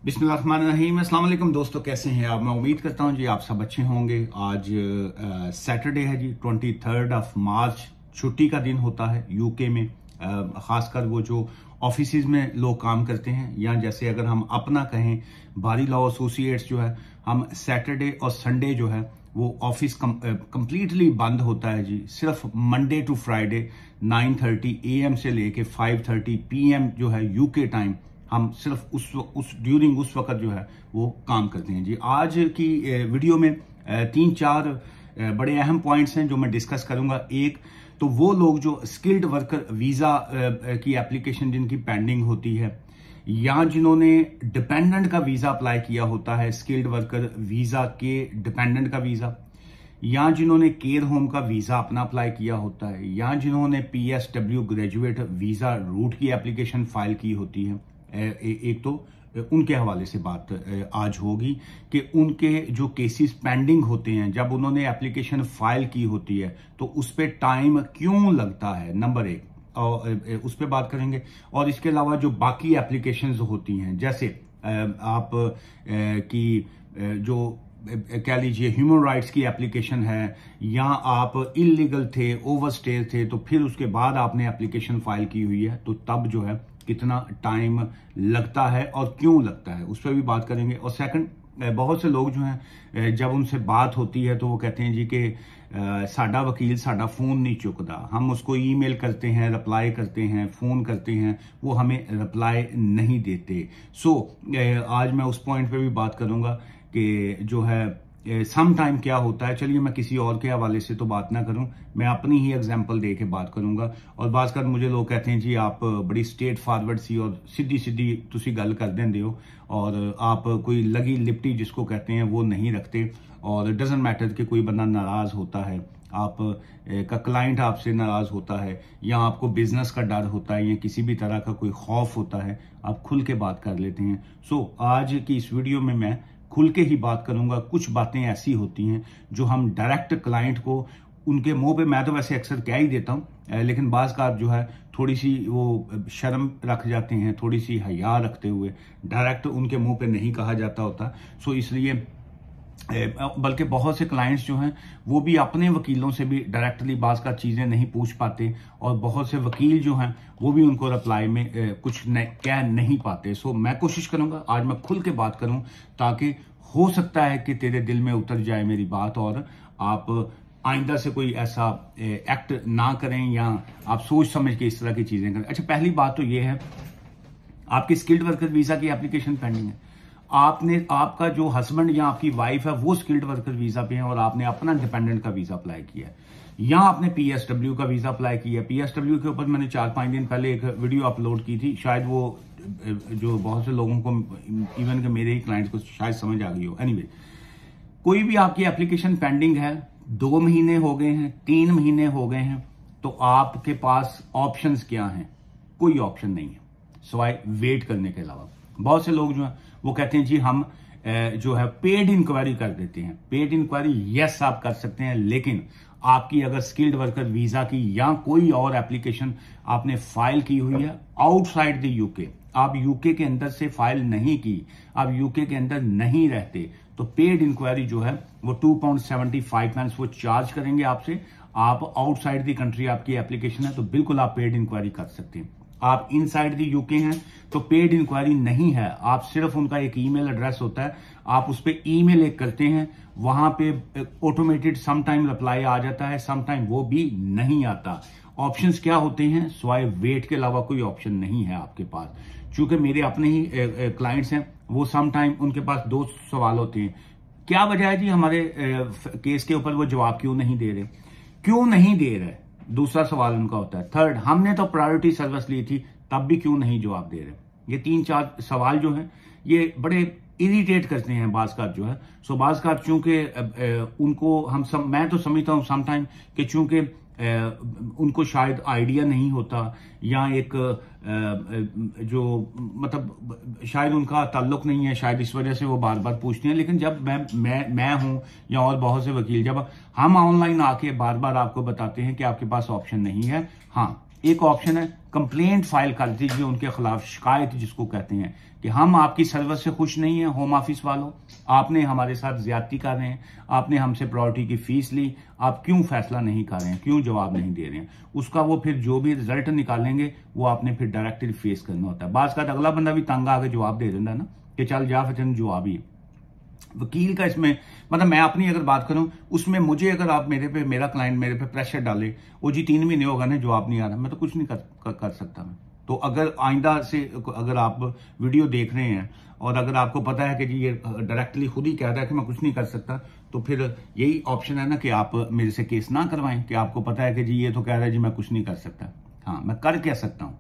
बिस्मिल्लाहिर्रहमानिर्रहीम। अस्सलाम वालेकुम दोस्तों, कैसे हैं आप? मैं उम्मीद करता हूं जी आप सब अच्छे होंगे। आज सैटरडे है जी, 23 मार्च। छुट्टी का दिन होता है यूके में, खासकर वो जो ऑफिसेज में लोग काम करते हैं, या जैसे अगर हम अपना कहें बारी लॉ एसोसिएट्स जो है, हम सैटरडे और संडे जो है वो ऑफिस कंप्लीटली बंद होता है जी। सिर्फ मंडे टू फ्राइडे 9:30 AM से लेके 5:30 PM जो है यूके टाइम, हम सिर्फ उस वक्त जो है वो काम करते हैं जी। आज की वीडियो में 3-4 बड़े अहम पॉइंट्स हैं जो मैं डिस्कस करूंगा। एक तो वो लोग जो स्किल्ड वर्कर वीजा की एप्लीकेशन जिनकी पेंडिंग होती है, या जिन्होंने डिपेंडेंट का वीजा अप्लाई किया होता है, स्किल्ड वर्कर वीजा के डिपेंडेंट का वीजा, या जिन्होंने केयर होम का वीजा अपना अप्लाई किया होता है, या जिन्होंने PSW ग्रेजुएट वीजा रूट की एप्लीकेशन फाइल की होती है। एक तो उनके हवाले से बात आज होगी कि उनके जो केसेस पेंडिंग होते हैं, जब उन्होंने एप्लीकेशन फाइल की होती है तो उस पर टाइम क्यों लगता है, नंबर एक, और उस पर बात करेंगे। और इसके अलावा जो बाकी एप्लीकेशंस होती हैं, जैसे आप की जो कह लीजिए ह्यूमन राइट्स की एप्लीकेशन है, या आप इलीगल थे, ओवरस्टे थे, तो फिर उसके बाद आपने एप्लीकेशन फाइल की हुई है, तो तब जो है कितना टाइम लगता है और क्यों लगता है, उस पर भी बात करेंगे। और सेकंड, बहुत से लोग जो हैं जब उनसे बात होती है तो वो कहते हैं जी कि साडा वकील साडा फोन नहीं चुकता, हम उसको ईमेल करते हैं, रिप्लाई करते हैं, फोन करते हैं, वो हमें रिप्लाई नहीं देते। आज मैं उस पॉइंट पे भी बात करूंगा कि जो है सम टाइम क्या होता है। चलिए मैं किसी और के हवाले से तो बात ना करूं, मैं अपनी ही एग्जांपल दे के बात करूंगा। और बाज़ मुझे लोग कहते हैं जी आप बड़ी स्ट्रेट फॉरवर्ड सी और सीधी सीधी तुसी गल कर देंदे हो, और आप कोई लगी लिपटी जिसको कहते हैं वो नहीं रखते, और डजंट मैटर कि कोई बंदा नाराज होता है, आप का क्लाइंट आपसे नाराज होता है, या आपको बिजनेस का डर होता है, या किसी भी तरह का कोई खौफ होता है, आप खुल के बात कर लेते हैं। आज की इस वीडियो में मैं खुल के ही बात करूंगा। कुछ बातें ऐसी होती हैं जो हम डायरेक्ट क्लाइंट को उनके मुंह पे, मैं तो वैसे अक्सर कह ही देता हूं, लेकिन बाज़ का जो है थोड़ी सी वो शर्म रख जाते हैं, थोड़ी सी हया रखते हुए डायरेक्ट उनके मुंह पे नहीं कहा जाता होता। इसलिए बल्कि बहुत से क्लाइंट्स जो हैं वो भी अपने वकीलों से भी डायरेक्टली बाज़ का चीज़ें नहीं पूछ पाते, और बहुत से वकील जो हैं वो भी उनको रिप्लाई में कुछ कह नहीं पाते। मैं कोशिश करूंगा आज मैं खुल के बात करूं, ताकि हो सकता है कि तेरे दिल में उतर जाए मेरी बात, और आप आइंदा से कोई ऐसा एक्ट ना करें, या आप सोच समझ के इस तरह की चीज़ें करें। अच्छा, पहली बात तो ये है, आपकी स्किल्ड वर्कर वीज़ा की एप्लीकेशन पेंडिंग है, आपका जो हस्बैंड या आपकी वाइफ है वो स्किल्ड वर्कर वीजा पे है, और आपने अपना डिपेंडेंट का वीजा अप्लाई किया है, या आपने PSW का वीजा अप्लाई किया है। PSW के ऊपर मैंने 4-5 दिन पहले एक वीडियो अपलोड की थी, शायद वो जो बहुत से लोगों को, इवन के मेरे ही क्लाइंट्स को शायद समझ आ गई हो। एनीवे, कोई भी आपकी एप्लीकेशन पेंडिंग है, 2 महीने हो गए हैं, 3 महीने हो गए हैं, तो आपके पास ऑप्शंस क्या हैं? कोई ऑप्शन नहीं है सिवाय वेट करने के अलावा। बहुत से लोग जो है वो कहते हैं जी हम जो है पेड इंक्वायरी कर देते हैं। पेड इंक्वायरी यस आप कर सकते हैं, लेकिन आपकी अगर स्किल्ड वर्कर वीजा की या कोई और एप्लीकेशन आपने फाइल की हुई है आउटसाइड द यूके, आप यूके के अंदर से फाइल नहीं की, आप यूके के अंदर नहीं रहते, तो पेड इंक्वायरी जो है वो £2.75 वो चार्ज करेंगे आपसे। आप आउटसाइड द कंट्री आपकी एप्लीकेशन है तो बिल्कुल आप पेड इंक्वायरी कर सकते हैं। आप इनसाइड द यूके हैं तो पेड इंक्वायरी नहीं है, आप सिर्फ उनका एक ईमेल एड्रेस होता है, आप उस पर ईमेल एक करते हैं, वहां पे ऑटोमेटेड समटाइम रिप्लाई आ जाता है, समटाइम वो भी नहीं आता। ऑप्शंस क्या होते हैं? सिवाय वेट के अलावा कोई ऑप्शन नहीं है आपके पास। चूंकि मेरे अपने ही क्लाइंट्स हैं, वो समटाइम उनके पास 2 सवाल होते हैं, क्या वजह है जी हमारे केस के ऊपर वो जवाब क्यों नहीं दे रहे, क्यों नहीं दे रहे, दूसरा सवाल उनका होता है। थर्ड, हमने तो प्रायोरिटी सर्विस ली थी तब भी क्यों नहीं जवाब दे रहे। ये 3-4 सवाल जो हैं ये बड़े इरिटेट करते हैं बाज़ जो है। बाज़ चूंकि उनको मैं तो समझता हूं समटाइम कि चूंकि उनको शायद आइडिया नहीं होता, या एक जो मतलब शायद उनका ताल्लुक नहीं है, शायद इस वजह से वो बार बार पूछते हैं। लेकिन जब मैं हूं या और बहुत से वकील, जब हम ऑनलाइन आके बार बार आपको बताते हैं कि आपके पास ऑप्शन नहीं है, हाँ एक ऑप्शन है कंप्लेंट फाइल कर दीजिए उनके खिलाफ, शिकायत जिसको कहते हैं कि हम आपकी सर्विस से खुश नहीं है, होम ऑफिस वालों, आपने हमारे साथ ज्यादती कर रहे हैं, आपने हमसे प्रायोरिटी की फीस ली, आप क्यों फैसला नहीं कर रहे हैं, क्यों जवाब नहीं दे रहे हैं। उसका वो फिर जो भी रिजल्ट निकालेंगे वो आपने फिर डायरेक्टली फेस करना होता है। बात का अगला बंदा भी तंग आके जवाब दे देता है ना कि चल जा फिर जवाब ही। वकील का इसमें मतलब मैं अपनी अगर बात करूं उसमें मुझे अगर आप मेरा क्लाइंट मेरे पे प्रेशर डाले, वो जी 3 महीने होगा ना जवाब नहीं आ रहा, मैं तो कुछ नहीं कर सकता मैं। तो अगर आइंदा से अगर आप वीडियो देख रहे हैं और अगर आपको पता है कि जी ये डायरेक्टली खुद ही कह रहा है कि मैं कुछ नहीं कर सकता, तो फिर यही ऑप्शन है ना कि आप मेरे से केस ना करवाएं कि आपको पता है कि जी ये तो कह रहा है जी मैं कुछ नहीं कर सकता। हाँ, मैं कर क्या सकता हूं?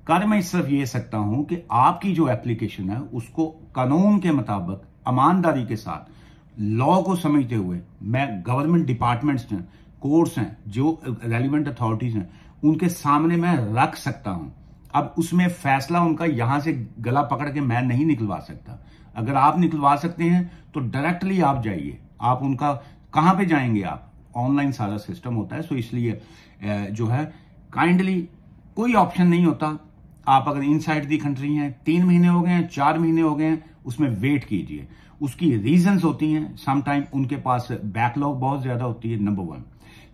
कर मैं सिर्फ ये सकता हूं कि आपकी जो एप्लीकेशन है उसको कानून के मुताबिक ईमानदारी के साथ लॉ को समझते हुए मैं गवर्नमेंट डिपार्टमेंट्स हैं, कोर्ट्स हैं, जो रेलिवेंट अथॉरिटीज हैं, उनके सामने मैं रख सकता हूं। अब उसमें फैसला उनका यहां से गला पकड़ के मैं नहीं निकलवा सकता। अगर आप निकलवा सकते हैं तो डायरेक्टली आप जाइए, आप उनका कहां पे जाएंगे, आप ऑनलाइन सारा सिस्टम होता है। सो इसलिए जो है काइंडली कोई ऑप्शन नहीं होता। आप अगर इनसाइड दी कंट्री हैं, 3 महीने हो गए हैं, 4 महीने हो गए हैं, उसमें वेट कीजिए। उसकी रीजंस होती हैं, समटाइम उनके पास बैकलॉग बहुत ज्यादा होती है, नंबर 1।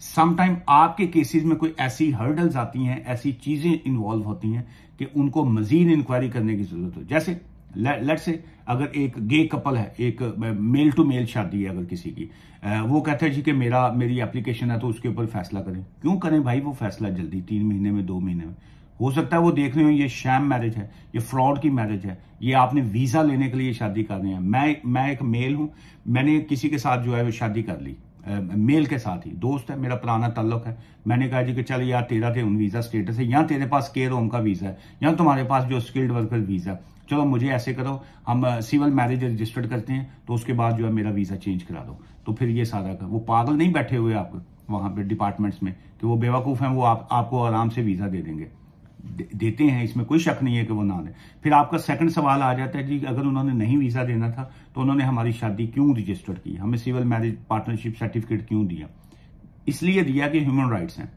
समटाइम आपके केसेस में कोई ऐसी हर्डल्स आती हैं, ऐसी चीजें इन्वॉल्व होती हैं कि उनको मजीद इंक्वायरी करने की जरूरत हो। जैसे लेट से अगर एक गे कपल है, एक मेल टू मेल शादी है अगर किसी की, वो कहता है जी कि मेरी एप्लीकेशन है तो उसके ऊपर फैसला करें। क्यों करें भाई वो फैसला जल्दी, 3 महीने में, 2 महीने में? हो सकता है वो देख रहे हो ये शैम मैरिज है, ये फ्रॉड की मैरिज है, ये आपने वीजा लेने के लिए शादी कर रहे हैं। मैं एक मेल हूं, मैंने किसी के साथ जो है वो शादी कर ली, मेल के साथ ही, दोस्त है मेरा, पुराना ताल्लुक है। मैंने कहा जी कि चल यार तेरा तो वीजा स्टेटस है, या तेरे पास केयर होम का वीजा है, या तुम्हारे पास जो स्किल्ड वर्कर वीजा, चलो मुझे ऐसे करो, हम सिविल मैरिज रजिस्टर्ड करते हैं, तो उसके बाद जो है मेरा वीजा चेंज करा दो। तो फिर ये सारा का वो पागल नहीं बैठे हुए आप वहां पे डिपार्टमेंट्स में कि वो बेवकूफ हैं, वो आपको आराम से वीजा दे देंगे, देते हैं, इसमें कोई शक नहीं है कि वो ना दें। फिर आपका सेकंड सवाल आ जाता है जी अगर उन्होंने नहीं वीजा देना था तो उन्होंने हमारी शादी क्यों रजिस्टर्ड की, हमें सिविल मैरिज पार्टनरशिप सर्टिफिकेट क्यों दिया? इसलिए दिया कि ह्यूमन राइट्स हैं।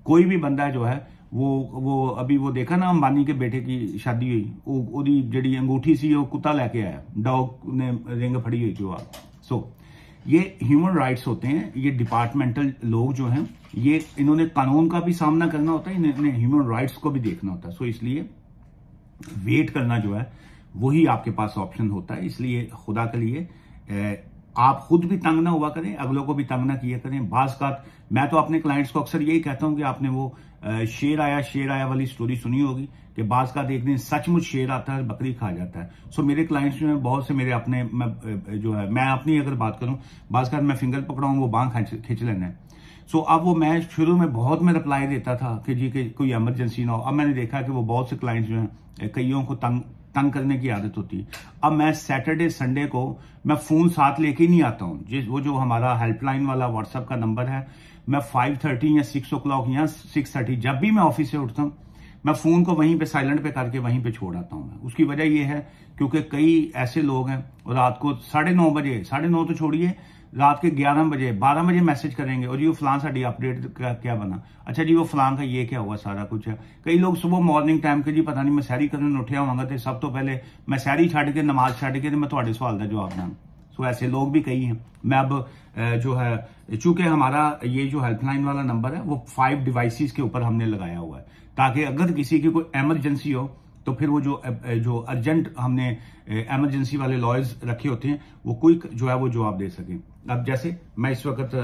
कोई भी बंदा जो है वो अभी वो देखा ना अंबानी के बेटे की शादी हुई, ओदी जड़ी अंगूठी सी वो कुत्ता लेके आया, डॉग ने रिंग फड़ी हुई थी। सो ये ह्यूमन राइट्स होते हैं, ये डिपार्टमेंटल लोग जो हैं ये इन्होंने कानून का भी सामना करना होता है, इन्हें ह्यूमन राइट्स को भी देखना होता है। सो इसलिए वेट करना जो है वही आपके पास ऑप्शन होता है। इसलिए खुदा के लिए आप खुद भी तंग ना हुआ करें, अगलों को भी तंग ना किया करें। बाज का मैं तो अपने क्लाइंट्स को अक्सर यही कहता हूं कि आपने वो शेर आया वाली स्टोरी सुनी होगी कि बाज का एक दिन सचमुच शेर आता है, बकरी खा जाता है। सो मेरे क्लाइंट्स जो है बहुत से मेरे अपने जो है, मैं अपनी अगर बात करूं, बाज का मैं फिंगर पकड़ाऊं वो बांग खींच लेना है। सो अब वो मैं शुरू में बहुत में रिप्लाई देता था कि जी कि कोई इमरजेंसी ना हो। अब मैंने देखा कि वो बहुत से क्लाइंट्स जो हैं कईयों को तंग करने की आदत होती है। अब मैं सैटरडे संडे को मैं फोन साथ लेके नहीं आता हूं। वो जो हमारा हेल्पलाइन वाला व्हाट्सएप का नंबर है, मैं 5:30 या 6 o'clock या 6:30 जब भी मैं ऑफिस से उठता हूं, मैं फोन को वहीं पे साइलेंट पे करके वहीं पे छोड़ आता हूं। उसकी वजह यह है क्योंकि कई ऐसे लोग हैं रात को 9:30 बजे, 9:30 तो छोड़िए, रात के 11 बजे 12 बजे मैसेज करेंगे और जी वो फलां साड़ी अपडेट क्या बना, अच्छा जी वो फलां का ये क्या हुआ, सारा कुछ है। कई लोग सुबह मॉर्निंग टाइम के जी पता नहीं मैं सैरी करने उठिया होगा तो सब तो पहले मैं सैरी छड़ के नमाज छड़ के मैं थोड़े सवाल का जवाब दूँ। सो ऐसे लोग भी कई हैं। मैं अब जो है चूंकि हमारा ये जो हेल्पलाइन वाला नंबर है वो 5 डिवाइसेस के ऊपर हमने लगाया हुआ है ताकि अगर किसी की कोई इमरजेंसी हो तो फिर वो जो अर्जेंट हमने इमरजेंसी वाले लॉयर्स रखे होते हैं वो क्विक जो है वो जवाब दे सकें। अब जैसे मैं इस वक्त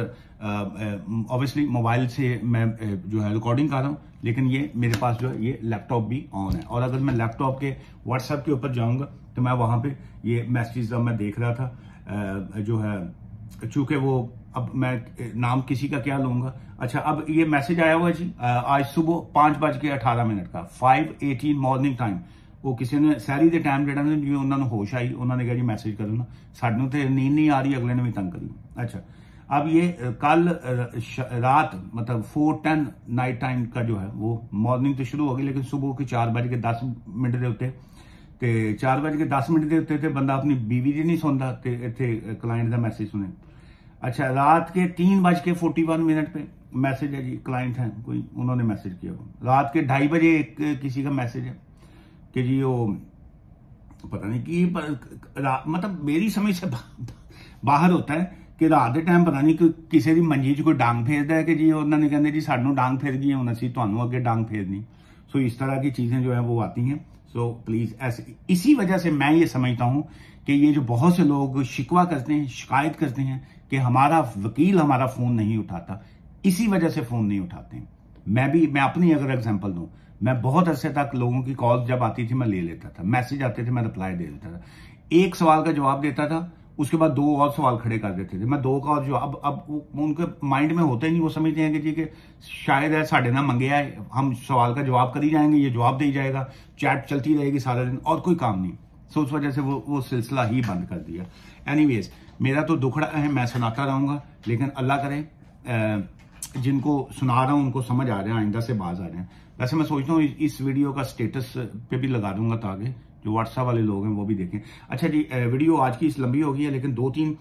ऑब्वियसली मोबाइल से मैं जो है रिकॉर्डिंग कर रहा हूं, लेकिन ये मेरे पास जो है ये लैपटॉप भी ऑन है और अगर मैं लैपटॉप के व्हाट्सएप के ऊपर जाऊंगा तो मैं वहां पे ये मैसेज मैं देख रहा था जो है, चूंकि वो अब मैं नाम किसी का क्या लूंगा। अच्छा, अब ये मैसेज आया हुआ है जी आज सुबह 5:18 का 5:18 मॉर्निंग टाइम। वो किसी ने सैरी के टाइम जेड़ा ने उन्होंने होश आई, उन्होंने कहा जी मैसेज करो ना, सानू तो नींद नहीं आ रही, अगले ने भी तंग करी। अच्छा, अब ये कल रात मतलब 4:10 नाइट टाइम का जो है वो मॉर्निंग तो शुरू हो गई, लेकिन सुबह के 4:10 के उत्ते ते 4:10 के उत्ते बंदा अपनी बीवी जी नहीं सुनता ते इत्थे क्लाइंट का मैसेज सुने। अच्छा, रात के 3:41 पे मैसेज है जी, क्लाइंट है कोई, उन्होंने मैसेज किया। रात के 2:30 बजे एक किसी का मैसेज है कि जी वो पता नहीं कि मतलब मेरी समझ से बाहर होता है कि रात के टाइम पता नहीं कि किसी की मंजी च कोई डांग फेरदा है कि जी उन्होंने कहते जी सानू डांग फेर गई हुण असीं तुहानू अगे डांग फेरनी। सो इस तरह की चीजें जो है वो आती हैं। सो प्लीज ऐसे, इसी वजह से मैं ये समझता हूं कि ये जो बहुत से लोग शिकवा करते हैं, शिकायत करते हैं कि हमारा वकील हमारा फोन नहीं उठाता, इसी वजह से फोन नहीं उठाते हैं। मैं अपनी अगर एग्जांपल दूं, मैं बहुत अरसे तक लोगों की कॉल जब आती थी मैं ले लेता था, मैसेज आते थे मैं रिप्लाई दे देता था, एक सवाल का जवाब देता था, उसके बाद 2 और सवाल खड़े कर देते थे। मैं 2 का और जवाब, अब उनके माइंड में होता ही नहीं, वो समझते हैं कि जी कि शायद है साढ़े ना मंगेया है, हम सवाल का जवाब कर ही जाएंगे, ये जवाब दे ही जाएगा, चैट चलती रहेगी सारा दिन और कोई काम नहीं। सो उस वजह से वो सिलसिला ही बंद कर दिया। एनीवेज, मेरा तो दुखड़ा है, मैं सुनाता रहूंगा, लेकिन अल्लाह करे जिनको सुना रहा हूं उनको समझ आ रहे हैं, आइंदा से बाज आ रहे हैं। वैसे मैं सोचता हूँ इस वीडियो का स्टेटस पे भी लगा दूंगा ताकि जो व्हाट्सएप वाले लोग हैं वो भी देखें। अच्छा जी, वीडियो आज की इस लंबी हो गई है, लेकिन 2-3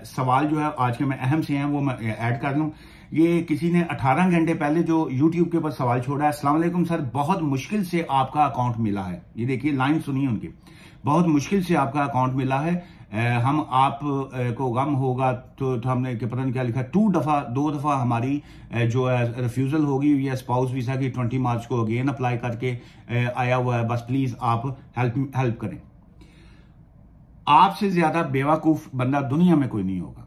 सवाल जो है आज के मैं अहम से हैं वो मैं ऐड कर लूं। ये किसी ने 18 घंटे पहले जो यूट्यूब के ऊपर सवाल छोड़ा है, अस्सलाम वालेकुम सर, बहुत मुश्किल से आपका अकाउंट मिला है। ये देखिए लाइन सुनिए उनकी, बहुत मुश्किल से आपका अकाउंट मिला है, हम आप को गम होगा तो हमने पता नहीं क्या लिखा, 2 दफा हमारी जो है रिफ्यूजल होगी या स्पाउस वीजा की 20 मार्च को अगेन अप्लाई करके आया हुआ है, बस प्लीज आप हेल्प करें। आपसे ज्यादा बेवकूफ बंदा दुनिया में कोई नहीं होगा।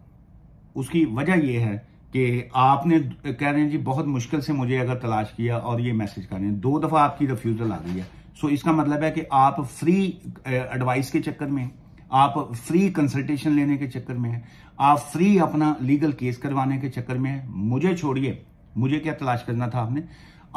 उसकी वजह यह है कि आपने कह रहे हैं जी बहुत मुश्किल से मुझे अगर तलाश किया और ये मैसेज कर रहे हैं, 2 दफा आपकी रिफ्यूजल आ गई है। सो इसका मतलब है कि आप फ्री एडवाइस के चक्कर में, आप फ्री कंसल्टेशन लेने के चक्कर में है, आप फ्री अपना लीगल केस करवाने के चक्कर में है। मुझे छोड़िए, मुझे क्या तलाश करना था आपने,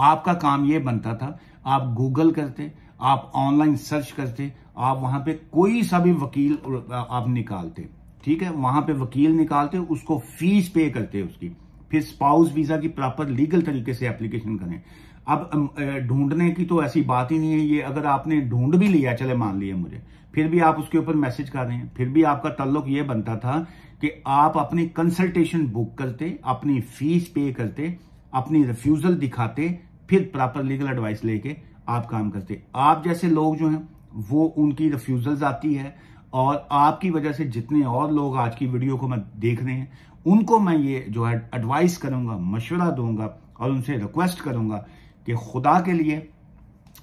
आपका काम यह बनता था आप गूगल करते, आप ऑनलाइन सर्च करते, आप वहां पे कोई सा भी वकील आप निकालते, ठीक है, वहां पे वकील निकालते, उसको फीस पे करते उसकी, फिर स्पाउस वीजा की प्रॉपर लीगल तरीके से एप्लीकेशन करें। अब ढूंढने की तो ऐसी बात ही नहीं है, ये अगर आपने ढूंढ भी लिया, चले मान लिया मुझे, फिर भी आप उसके ऊपर मैसेज कर रहे हैं, फिर भी आपका ताल्लुक ये बनता था कि आप अपनी कंसल्टेशन बुक करते, अपनी फीस पे करते, अपनी रिफ्यूजल दिखाते, फिर प्रॉपर लीगल एडवाइस लेके आप काम करते। आप जैसे लोग जो हैं वो उनकी रिफ्यूजल्स आती है और आपकी वजह से जितने और लोग आज की वीडियो को मैं देख रहे हैं उनको मैं ये जो है एडवाइस करूंगा, मशवरा दूंगा और उनसे रिक्वेस्ट करूंगा कि खुदा के लिए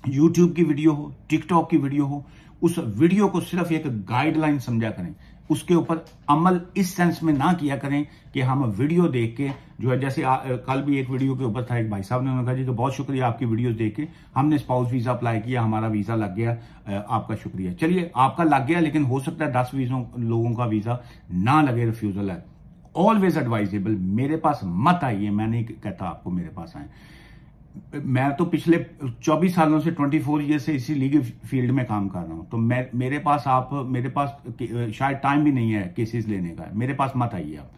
यूट्यूब की वीडियो हो, टिकटॉक की वीडियो हो, उस वीडियो को सिर्फ एक गाइडलाइन समझा करें, उसके ऊपर अमल इस सेंस में ना किया करें कि हम वीडियो देख के जो है, जैसे कल भी एक वीडियो के ऊपर था, एक भाई साहब ने कहा जी कि बहुत शुक्रिया आपकी वीडियोस देख के, हमने स्पाउस वीजा अप्लाई किया, हमारा वीजा लग गया, आपका शुक्रिया। चलिए आपका लग गया, लेकिन हो सकता है 10 लोगों का वीजा ना लगे, रिफ्यूजल है। ऑलवेज एडवाइजेबल, मेरे पास मत आइए, मैं नहीं कहता आपको मेरे पास आए। मैं तो पिछले 24 सालों से 24 ईयर से इसी लीगल फील्ड में काम कर रहा हूं, तो मेरे पास शायद टाइम भी नहीं है केसेस लेने का, मेरे पास मत आइए। आप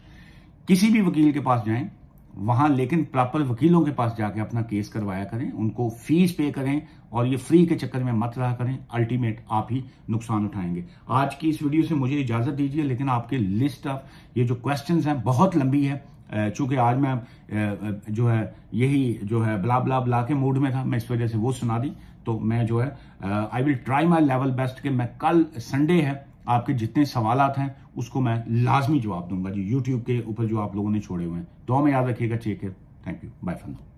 किसी भी वकील के पास जाएं वहां, लेकिन प्रॉपर वकीलों के पास जाके अपना केस करवाया करें, उनको फीस पे करें और ये फ्री के चक्कर में मत रहा करें, अल्टीमेट आप ही नुकसान उठाएंगे। आज की इस वीडियो से मुझे इजाजत दीजिए, लेकिन आपके लिस्ट ऑफ ये जो क्वेश्चंस हैं बहुत लंबी है, चूंकि आज मैं जो है यही जो है ब्ला ब्ला ब्ला के मूड में था, मैं इस वजह से वो सुना दी। तो मैं जो है I will try my level best कि मैं कल संडे है, आपके जितने सवालात हैं उसको मैं लाजमी जवाब दूंगा जी, यूट्यूब के ऊपर जो आप लोगों ने छोड़े हुए हैं। दुआ में याद रखिएगा, take care, thank you, bye for now.